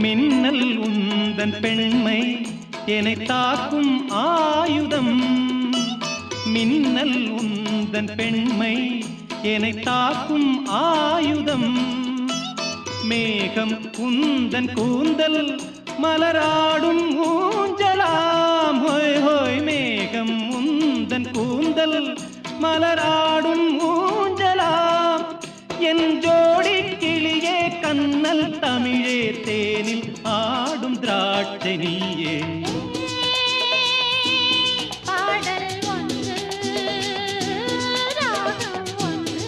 மின்னல் உந்தன் பெண்மை என்னை தாக்கும் ஆயுதம். மின்னல் உந்தன் பெண்மை என்னை தாக்கும் ஆயுதம். மேகம் உந்தன் கூந்தல் மலராடும் ஊஞ்சலாம். ஹோய் ஹோய் மேகம் உந்தன் கூந்தல் மலராடும் ஊஞ்சலாம். என் ஜோடி கிளியே கண்ணல் தமிழே தேனில் ஆடும் திராட்சை நீயே. பாடல் ஒன்று ராகம் ஒன்று.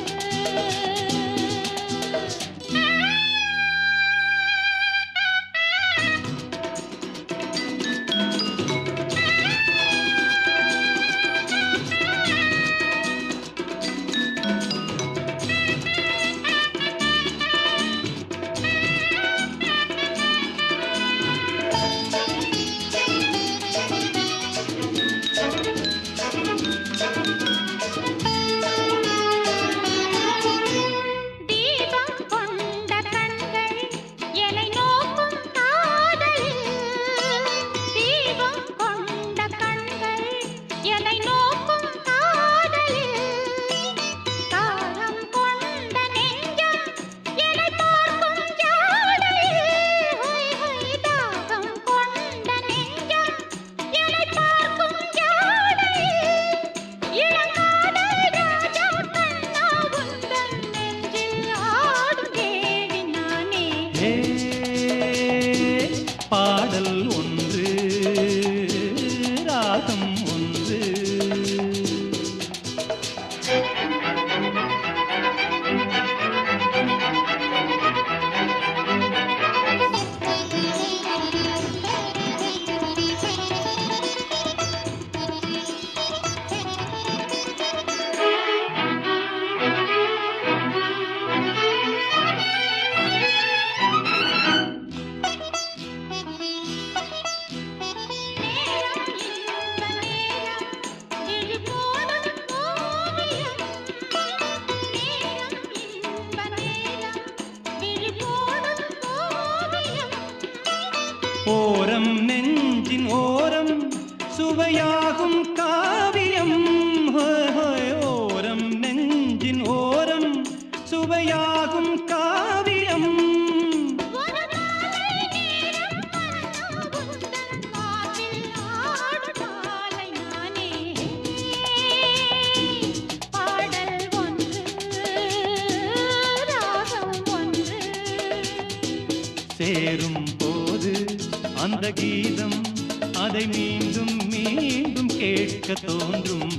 ஓரம் நெஞ்சின் ஓரம் சுவையாகும் காவியம். ஓரம் நெஞ்சின் ஓரம் சுவையாகும் காவியம். சேரும் போது அந்த கீதம் அதை மீண்டும் மீண்டும் கேட்க தோன்றும்.